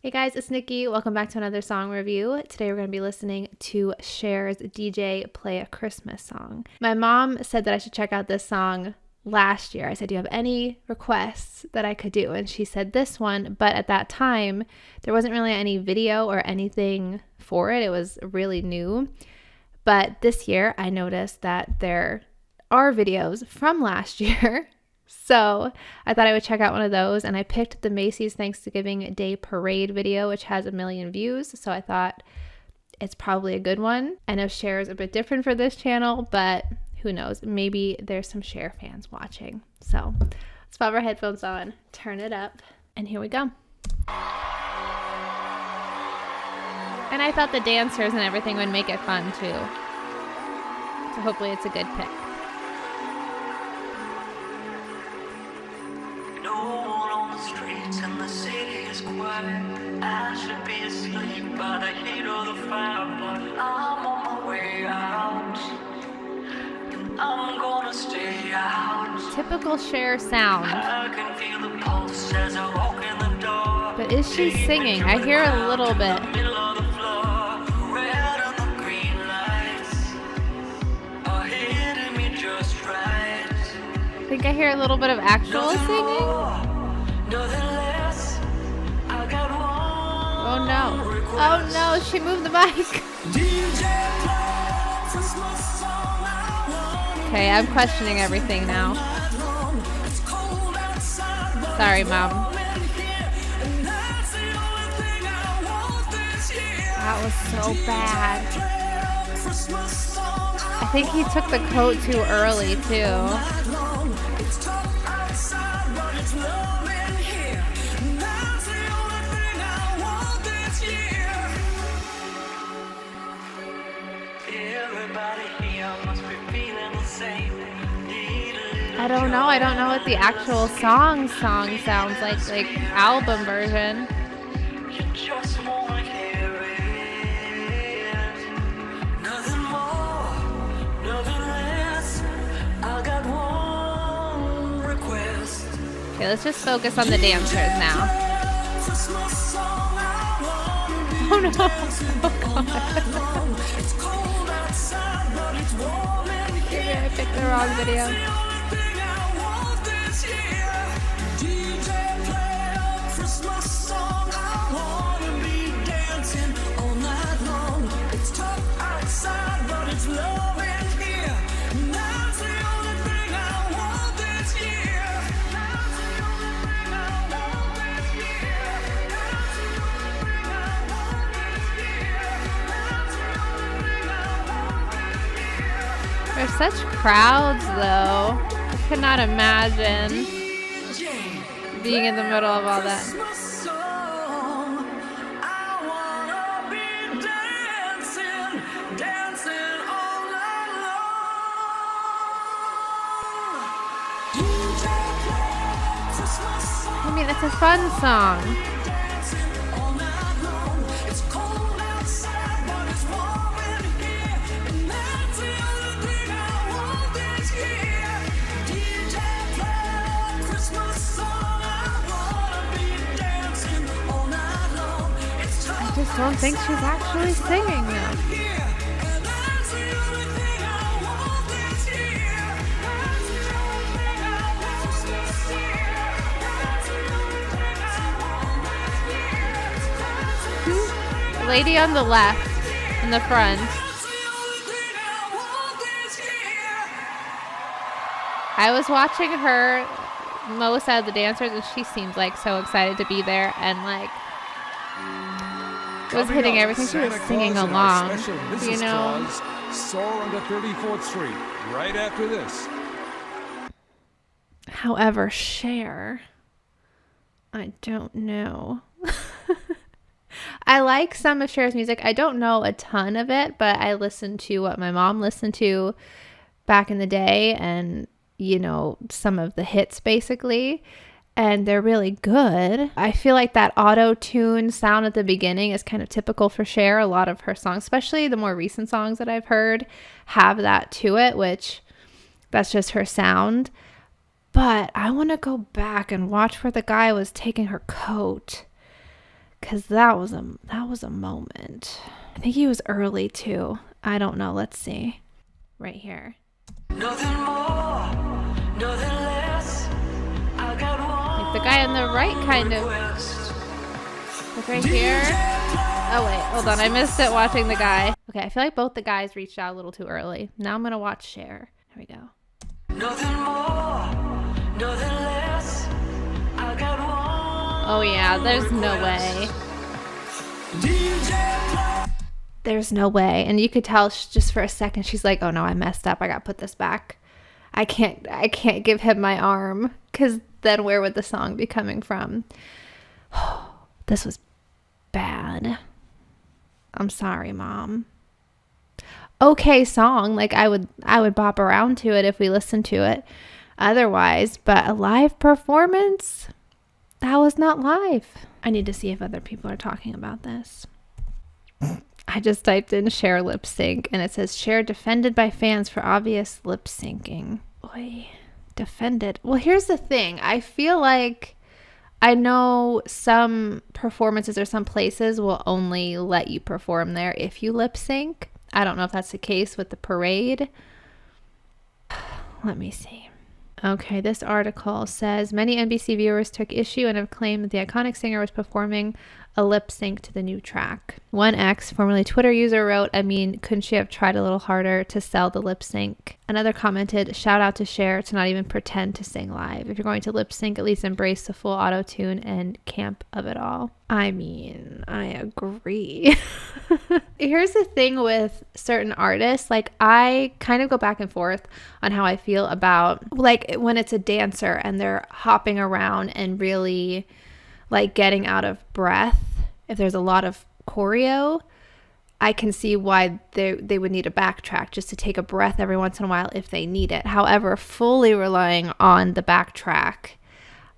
Hey guys, it's Nikki. Welcome back to another song review. Today we're going to be listening to Cher's DJ Play a Christmas Song. My mom said that I should check out this song last year. I said, do you have any requests that I could do? And she said this one, but at that time, there wasn't really any video or anything for it. It was really new. But this year, I noticed that there are videos from last year. So I thought I would check out one of those, and I picked the Macy's Thanksgiving Day Parade video, which has 1 million views. So I thought it's probably a good one. I know Cher is a bit different for this channel, but who knows? Maybe there's some Cher fans watching. So let's pop our headphones on, turn it up, and here we go. And I thought the dancers and everything would make it fun too. So hopefully it's a good pick. And the city is quiet. I should be asleep by the heat of the fire, but I'm on my way out, and I'm gonna stay out. Typical Cher sound. I can feel the pulse as I walk in the door. But is she singing? I hear a little bit. Middle of the floor, red and the green lights are hitting me just right. I think I hear a little bit of actual singing. Oh no. Oh no, she moved the mic. Okay, I'm questioning everything now. Sorry, Mom. That was so bad. I think he took the coat too early, too. I don't know. I don't know what the actual song sounds like album version. You just wanna hear it. Nothing more, nothing less. I got one request. Okay, let's just focus on the dancers now. Oh no. Oh god. Maybe I picked the wrong video. There's such crowds, though. I could not imagine being in the middle of all that. I mean, it's a fun song. I just don't think she's actually singing now. Lady on the left, in the front. I was watching her most out of the dancers, and she seemed like so excited to be there and like was hitting everything. She was singing along, you know. Soar on the 34th Street right after this. However, Cher, I don't know. I like some of Cher's music. I don't know a ton of it, but I listen to what my mom listened to back in the day, and you know, some of the hits basically, and they're really good. I feel like that auto-tune sound at the beginning is kind of typical for Cher. A lot of her songs, especially the more recent songs that I've heard, have that to it, which that's just her sound. But I want to go back and watch where the guy was taking her coat, because that was a moment. I think he was early too. I don't know. Let's see. Right here. Nothing more, nothing less. I got one. Like the guy on the right kind of. Like right here. Oh wait, hold on. I missed it watching the guy. Okay, I feel like both the guys reached out a little too early. Now I'm gonna watch Cher. Here we go. Nothing more, nothing less. I got one. Oh yeah, there's no way. There's no way. And you could tell just for a second she's like, oh no, I messed up. I gotta put this back. I can't give him my arm, because then where would the song be coming from? This was bad. I'm sorry, Mom. Okay song, like I would bop around to it if we listened to it otherwise, but a live performance, that was not live. I need to see if other people are talking about this. I just typed in Cher lip sync and it says Cher defended by fans for obvious lip syncing. Boy, defended. Well, here's the thing. I feel like I know some performances or some places will only let you perform there if you lip sync. I don't know if that's the case with the parade. Let me see. Okay, this article says many NBC viewers took issue and have claimed that the iconic singer was performing a lip sync to the new track. One ex, formerly Twitter user, wrote, I mean, couldn't she have tried a little harder to sell the lip sync? Another commented, shout out to Cher to not even pretend to sing live. If you're going to lip sync, at least embrace the full auto-tune and camp of it all. I mean, I agree. Here's the thing with certain artists, like I kind of go back and forth on how I feel about like when it's a dancer and they're hopping around and really like getting out of breath. If there's a lot of choreo, I can see why they would need a backtrack just to take a breath every once in a while if they need it. However, fully relying on the backtrack,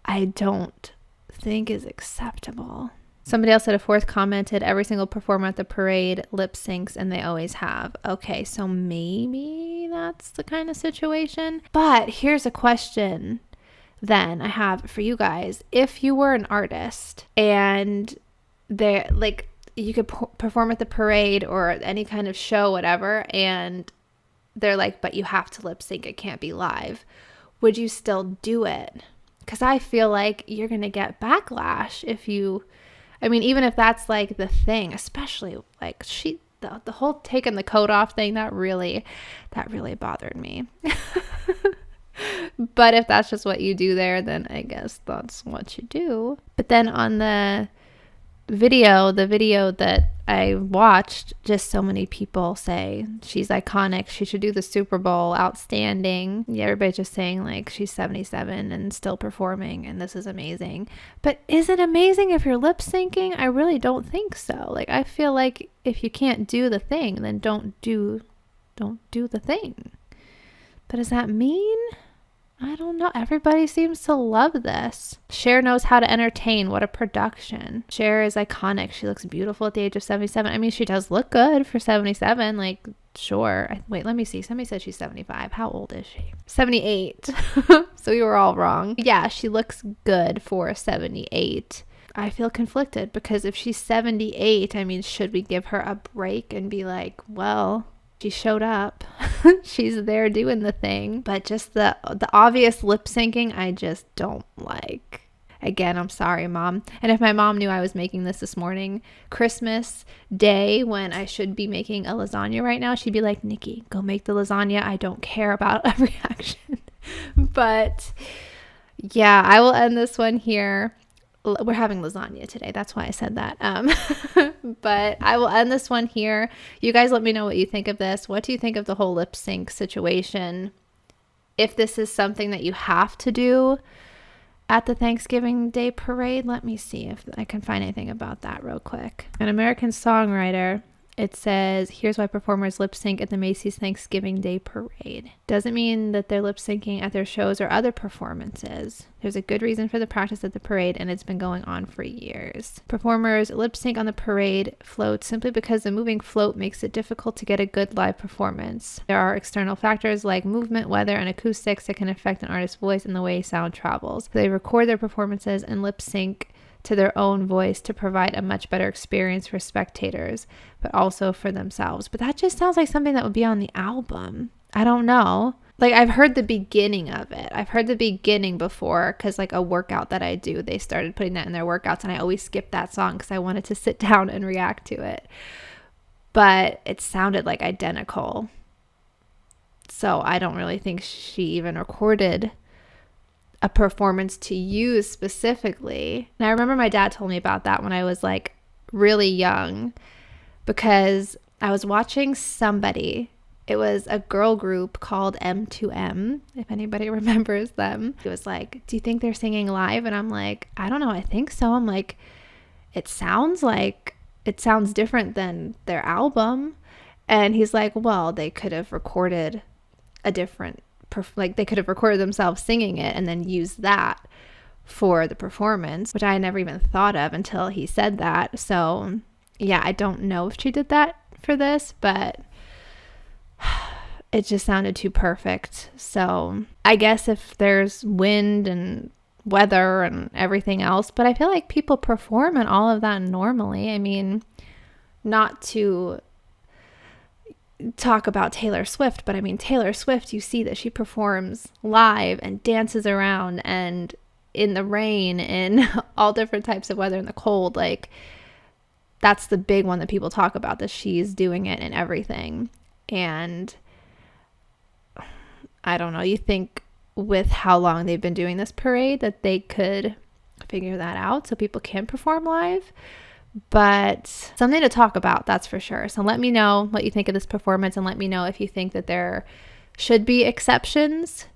I don't think is acceptable. Somebody else at a fourth commented, every single performer at the parade lip syncs and they always have. Okay, so maybe that's the kind of situation. But here's a question then I have for you guys. If you were an artist and they're like, you could perform at the parade or any kind of show, whatever, and they're like, but you have to lip sync, it can't be live. Would you still do it? Because I feel like you're going to get backlash if you, I mean, even if that's like the thing, especially like the whole taking the coat off thing, that really bothered me. But if that's just what you do there, then I guess that's what you do. But then on the video that I watched, just so many people say she's iconic, she should do the Super Bowl, outstanding. Yeah, everybody's just saying like she's 77 and still performing and this is amazing. But is it amazing if you're lip syncing? I really don't think so. Like I feel like if you can't do the thing, then don't do the thing. But does that mean? I don't know. Everybody seems to love this. Cher knows how to entertain. What a production. Cher is iconic. She looks beautiful at the age of 77. I mean, she does look good for 77. Like, sure. Wait, let me see. Somebody said she's 75. How old is she? 78. So we were all wrong. Yeah, she looks good for 78. I feel conflicted because if she's 78, I mean, should we give her a break and be like, well, she showed up. She's there doing the thing. But just the obvious lip syncing, I just don't like. Again, I'm sorry, Mom. And if my mom knew I was making this morning, Christmas Day, when I should be making a lasagna right now, she'd be like, Nikki, go make the lasagna. I don't care about a reaction. But yeah, I will end this one here. We're having lasagna today. That's why I said that. But I will end this one here. You guys let me know what you think of this. What do you think of the whole lip sync situation? If this is something that you have to do at the Thanksgiving Day parade, let me see if I can find anything about that real quick. An American songwriter, it says, here's why performers lip sync at the Macy's Thanksgiving Day Parade. Doesn't mean that they're lip syncing at their shows or other performances. There's a good reason for the practice at the parade, and it's been going on for years. Performers lip sync on the parade float simply because the moving float makes it difficult to get a good live performance. There are external factors like movement, weather, and acoustics that can affect an artist's voice and the way sound travels. So they record their performances and lip sync to their own voice to provide a much better experience for spectators, but also for themselves. But that just sounds like something that would be on the album. I don't know. Like, I've heard the beginning of it. I've heard the beginning before because, like, a workout that I do, they started putting that in their workouts, and I always skip that song because I wanted to sit down and react to it. But it sounded like identical. So I don't really think she even recorded a performance to use specifically. And I remember my dad told me about that when I was, like, really young, because I was watching somebody. It was a girl group called M2M, if anybody remembers them. It was like, do you think they're singing live? And I'm like, I don't know, I think so. I'm like, it sounds different than their album. And he's like, well, they could have recorded they could have recorded themselves singing it and then used that for the performance, which I had never even thought of until he said that. So yeah, I don't know if she did that for this, but it just sounded too perfect. So I guess if there's wind and weather and everything else, but I feel like people perform and all of that normally. I mean, not to talk about Taylor Swift, but I mean, Taylor Swift, you see that she performs live and dances around and in the rain, in all different types of weather, in the cold. Like, that's the big one that people talk about, that she's doing it and everything. And I don't know, you think with how long they've been doing this parade that they could figure that out so people can perform live. But something to talk about, that's for sure. So let me know what you think of this performance, and let me know if you think that there should be exceptions,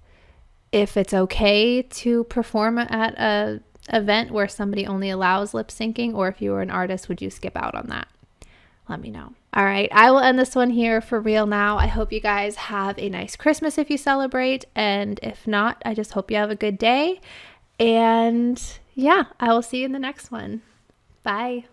if it's okay to perform at a event where somebody only allows lip syncing, or if you were an artist, would you skip out on that? Let me know. All right, I will end this one here for real now. I hope you guys have a nice Christmas if you celebrate, and if not, I just hope you have a good day. And yeah, I will see you in the next one. Bye.